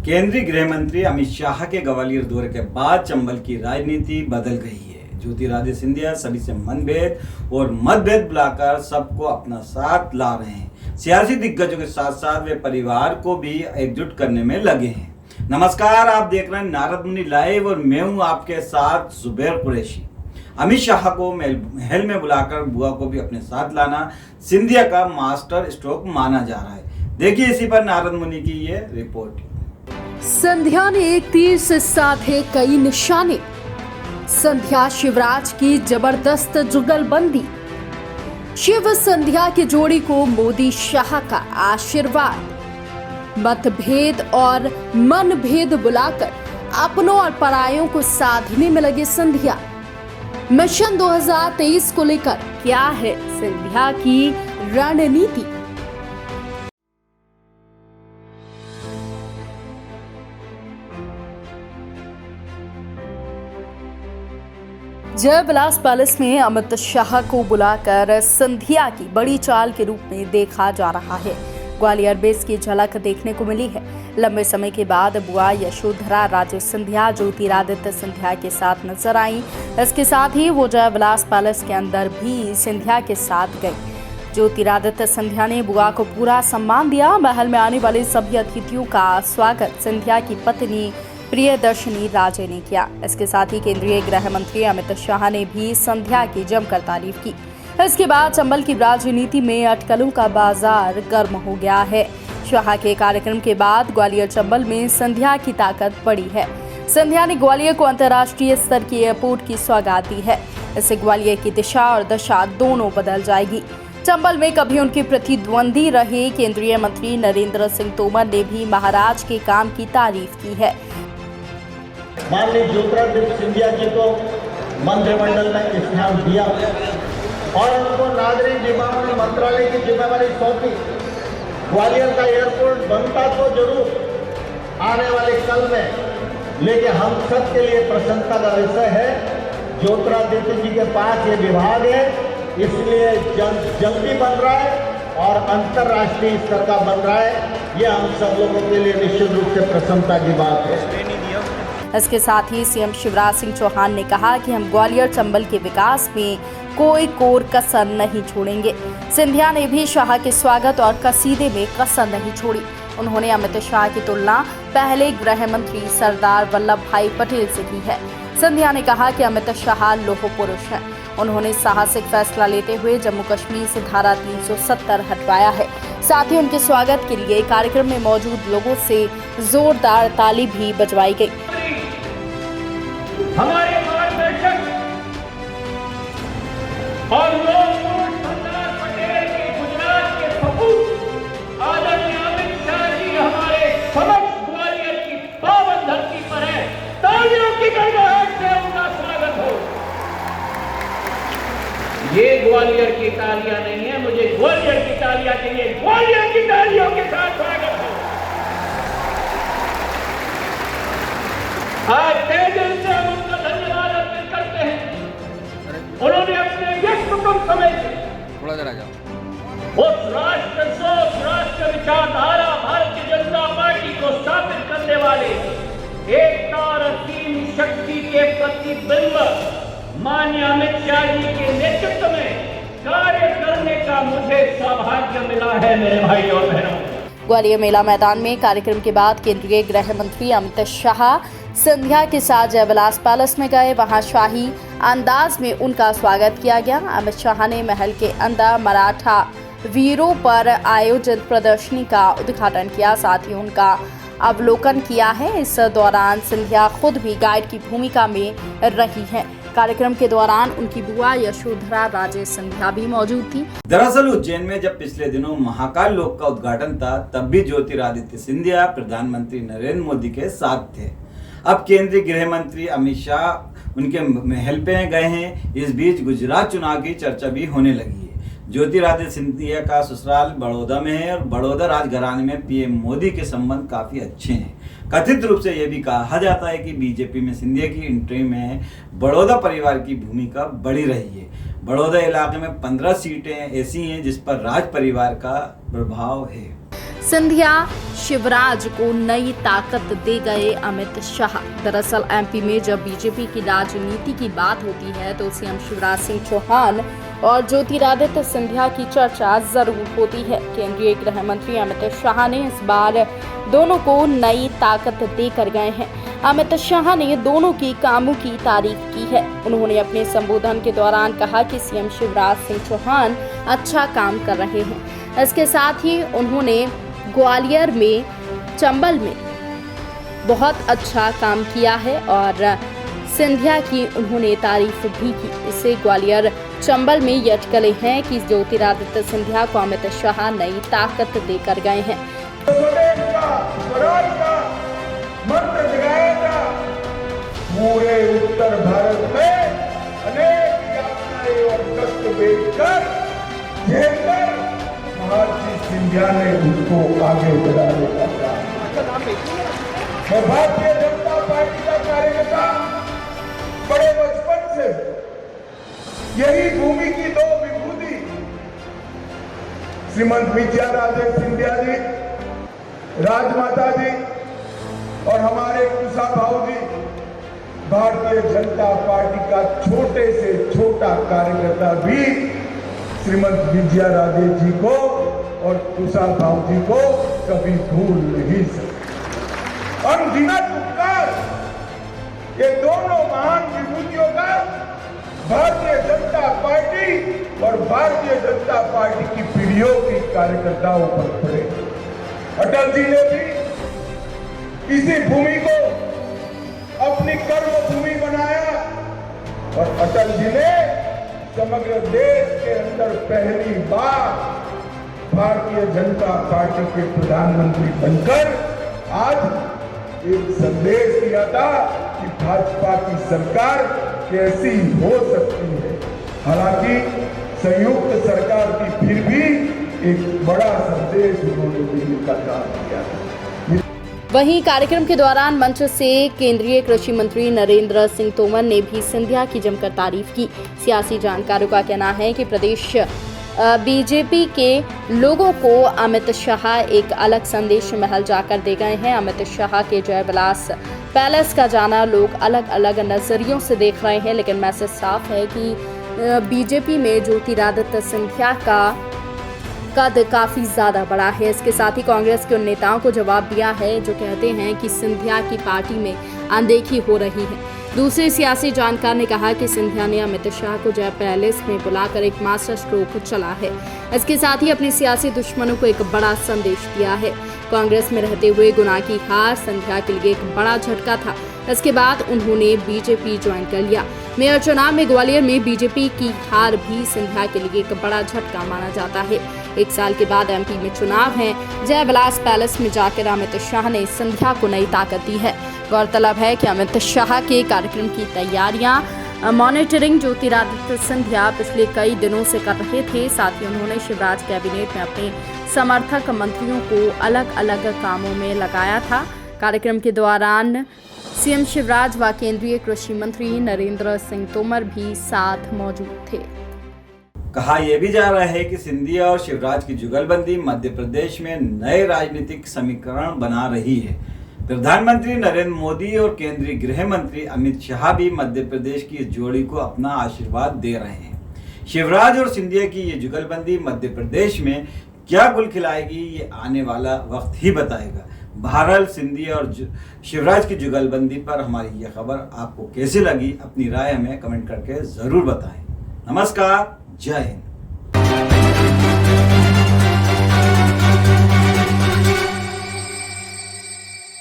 केंद्रीय गृह मंत्री अमित शाह के ग्वालियर दौरे के बाद चंबल की राजनीति बदल गई है। ज्योतिरादित्य सिंधिया सभी से मनभेद और मतभेद बुलाकर सबको अपना साथ ला रहे हैं। सियासी दिग्गजों के साथ साथ वे परिवार को भी एकजुट करने में लगे हैं। नमस्कार, आप देख रहे हैं नारद मुनि लाइव और मैं हूं आपके साथ जुबैर कुरैशी। अमित शाह को महल में बुलाकर बुआ को भी अपने साथ लाना सिंधिया का मास्टर स्ट्रोक माना जा रहा है। देखिए इसी पर नारद मुनि की ये रिपोर्ट। संध्या ने एक तीर से साधे कई निशाने। संध्या शिवराज की जबरदस्त जुगलबंदी। शिव संध्या की जोड़ी को मोदी शाह का आशीर्वाद। मतभेद और मनभेद बुलाकर अपनों और परायों को साधने में लगे संध्या। मिशन 2023 को लेकर क्या है संध्या की रणनीति? जयविलास पैलेस में अमित शाह को बुलाकर संध्या की बड़ी चाल के रूप में देखा जा रहा है। ग्वालियर बेस की झलक देखने को मिली है। लंबे समय के बाद बुआ यशोधरा राजे सिंधिया ज्योतिरादित्य सिंधिया के साथ नजर आई। इसके साथ ही वो जयविलास पैलेस के अंदर भी सिंधिया के साथ गई। ज्योतिरादित्य सिंधिया ने बुआ को पूरा सम्मान दिया। महल में आने वाले सभी अतिथियों का स्वागत सिंधिया की पत्नी प्रियदर्शनी राजे ने किया। इसके साथ ही केंद्रीय गृह मंत्री अमित शाह ने भी संध्या की जमकर तारीफ की। इसके बाद चंबल की राजनीति में अटकलों का बाजार गर्म हो गया है। शाह के कार्यक्रम के बाद ग्वालियर चंबल में संध्या की ताकत बढ़ी है। संध्या ने ग्वालियर को अंतर्राष्ट्रीय स्तर की एयरपोर्ट की सौगात दी है। इससे ग्वालियर की दिशा और दशा दोनों बदल जाएगी। चंबल में कभी उनके प्रतिद्वंदी रहे केंद्रीय मंत्री नरेंद्र सिंह तोमर ने भी महाराज के काम की तारीफ की है। माननीय ज्योतिरादित्य सिंधिया जी को मंत्रिमंडल में स्थान दिया और उनको नागरिक विमानन मंत्रालय की जिम्मेवारी सौंपी। ग्वालियर का एयरपोर्ट बनता तो जरूर आने वाले कल में, लेकिन हम सब के लिए प्रसन्नता का विषय है ज्योतिरादित्य जी के पास ये विभाग है, इसलिए जल्दी बन रहा है और अंतर्राष्ट्रीय स्तर का बन रहा है। ये हम सब लोगों के लिए निश्चित रूप से प्रसन्नता की बात है। इसके साथ ही सीएम शिवराज सिंह चौहान ने कहा कि हम ग्वालियर चंबल के विकास में कोई कोर कसर नहीं छोड़ेंगे। सिंधिया ने भी शाह के स्वागत और कसीदे में कसर नहीं छोड़ी। उन्होंने अमित शाह की तुलना पहले गृह मंत्री सरदार वल्लभ भाई पटेल से की है। सिंधिया ने कहा कि अमित शाह लौह पुरुष हैं। उन्होंने साहसिक फैसला लेते हुए जम्मू कश्मीर से धारा 370 हटवाया है। साथ ही उनके स्वागत के लिए कार्यक्रम में मौजूद लोगों से जोरदार ताली भी बजवाई गई। हमारे मार्गदर्शक और लोकपुरुष सरदार पटेल के गुजरात के सपूत आदरणीय अमित शाह जी हमारे समक्ष ग्वालियर की पावन धरती पर है। तालियों की गड़गड़ाहट से उनका स्वागत हो। ये ग्वालियर की तालियां नहीं है, मुझे ग्वालियर की तालियां चाहिए। ग्वालियर की तालियों के साथ स्वागत हो। आज तय दिल से हम उनका धन्यवाद अर्पित करते हैं। उन्होंने अपने व्यस्ततम समय से उस राष्ट्र विचारधारा भारतीय जनता पार्टी को स्थापित करने वाले एकता और असीम शक्ति के प्रतिबिंब माननीय अमित शाह जी के नेतृत्व में कार्य करने का मुझे सौभाग्य मिला है। मेरे भाई और बहनों, ग्वालियर मेला मैदान में कार्यक्रम के बाद केंद्रीय गृह मंत्री अमित शाह संध्या के साथ जयविलास पैलेस में गए। वहां शाही अंदाज में उनका स्वागत किया गया। अमित शाह ने महल के अंदर मराठा वीरों पर आयोजित प्रदर्शनी का उद्घाटन किया। साथ ही उनका अवलोकन किया है। इस दौरान सिंधिया खुद भी गाइड की भूमिका में रही हैं। कार्यक्रम के दौरान उनकी बुआ यशोधरा राजे सिंधिया भी मौजूद थी। दरअसल उज्जैन में जब पिछले दिनों महाकाल लोक का उद्घाटन था, तब भी ज्योतिरादित्य सिंधिया प्रधानमंत्री नरेंद्र मोदी के साथ थे। अब केंद्रीय गृह मंत्री अमित शाह उनके महल पे गए हैं। इस बीच गुजरात चुनाव की चर्चा भी होने लगी है। ज्योतिरादित्य सिंधिया का ससुराल बड़ौदा में है और बड़ौदा राजघराने में पीएम मोदी के संबंध काफी अच्छे हैं। कथित रूप से यह भी कहा जाता है कि बीजेपी में सिंधिया की एंट्री में बड़ौदा परिवार की भूमिका बढ़ी रही है। बड़ौदा इलाके में 15 सीटें ऐसी हैं जिस पर राज परिवार का प्रभाव है। सिंधिया शिवराज को नई ताकत दे गए अमित शाह। दरअसल एमपी में जब बीजेपी की राजनीति की बात होती है तो सीएम शिवराज सिंह चौहान और ज्योतिरादित्य सिंधिया की चर्चा जरूर होती है। केंद्रीय गृह मंत्री अमित शाह ने इस बार दोनों को नई ताकत देकर गए हैं। अमित शाह ने दोनों की कामों की तारीफ की है। उन्होंने अपने संबोधन के दौरान कहा कि सीएम शिवराज सिंह चौहान अच्छा काम कर रहे हैं। इसके साथ ही उन्होंने ग्वालियर में, चंबल में बहुत अच्छा काम किया है और सिंधिया की उन्होंने तारीफ भी की। इससे ग्वालियर चंबल में ये अटकलें हैं कि ज्योतिरादित्य सिंधिया को अमित शाह नई ताकत देकर गए हैं। मंत्र जगाया था पूरे उत्तर भारत में अनेक यातनाएं और कष्ट बेचकर झेलकर महर्षि सिंधिया ने उसको आगे बढ़ाने का काम। मैं भारतीय जनता पार्टी का कार्यकर्ता बड़े बचपन से यही भूमि की दो विभूति श्रीमंत विजयाराजे सिंधिया जी, राजमाता जी और हमारे कुशाभाऊ जी, भारतीय जनता पार्टी का छोटे से छोटा कार्यकर्ता भी श्रीमंत विजयाराजे जी को और कुशाभाऊ जी को कभी भूल नहीं सकते। अनगिनत उपकार ये दोनों महान विभूतियों का भारतीय जनता पार्टी और भारतीय जनता पार्टी की पीढ़ियों के कार्यकर्ताओं पर पड़े। अटल जी ने भी इसी भूमि को अपनी कर्म भूमि बनाया और अटल जी ने समग्र देश के अंदर पहली बार भारतीय जनता पार्टी के प्रधानमंत्री बनकर आज एक संदेश दिया था कि भाजपा की सरकार कैसी हो सकती है। हालांकि संयुक्त सरकार की फिर भी एक बड़ा संदेश उन्होंने देने का काम किया था। वहीं कार्यक्रम के दौरान मंच से केंद्रीय कृषि मंत्री नरेंद्र सिंह तोमर ने भी सिंधिया की जमकर तारीफ की। सियासी जानकारों का कहना है कि प्रदेश बीजेपी के लोगों को अमित शाह एक अलग संदेश महल जाकर दे गए हैं। अमित शाह के जयविलास पैलेस का जाना लोग अलग अलग नजरियों से देख रहे हैं, लेकिन मैसेज साफ है कि बीजेपी में ज्योतिरादित्य सिंधिया का कद काफी ज्यादा बड़ा है। इसके साथ ही कांग्रेस के उन नेताओं को जवाब दिया है जो कहते हैं कि सिंधिया की पार्टी में अनदेखी हो रही है। दूसरे सियासी जानकार ने कहा कि सिंधिया ने अमित शाह को जय पैलेस में बुलाकर एक मास्टर स्ट्रोक चला है। इसके साथ ही अपने सियासी दुश्मनों को एक बड़ा संदेश दिया है। कांग्रेस में रहते हुए गुना की हार सिंधिया के लिए एक बड़ा झटका था। इसके बाद उन्होंने बीजेपी ज्वाइन कर लिया। मेयर चुनाव में ग्वालियर में बीजेपी की हार भी सिंधिया के लिए एक बड़ा झटका माना जाता है। एक साल के बाद एमपी में चुनाव है। जयविलास पैलेस में जाकर अमित शाह ने सिंधिया को नई ताकत दी है। गौरतलब है कि अमित शाह के कार्यक्रम की तैयारियां मॉनिटरिंग ज्योतिरादित्य सिंधिया पिछले कई दिनों से कर रहे थे। साथ ही उन्होंने शिवराज कैबिनेट में अपने समर्थक मंत्रियों को अलग अलग कामों में लगाया था। कार्यक्रम के दौरान सीएम शिवराज व केंद्रीय कृषि मंत्री नरेंद्र सिंह तोमर भी साथ मौजूद थे। कहा यह भी जा रहा है कि सिंधिया और शिवराज की जुगलबंदी मध्य प्रदेश में नए राजनीतिक समीकरण बना रही है। प्रधानमंत्री नरेंद्र मोदी और केंद्रीय गृह मंत्री अमित शाह भी मध्य प्रदेश की इस जोड़ी को अपना आशीर्वाद दे रहे हैं। शिवराज और सिंधिया की ये जुगलबंदी मध्य प्रदेश में क्या गुल खिलाएगी ये आने वाला वक्त ही बताएगा। बहरहाल सिंधिया और शिवराज की जुगलबंदी पर हमारी ये खबर आपको कैसी लगी, अपनी राय हमें कमेंट करके जरूर बताएं। नमस्कार, जय हिंद।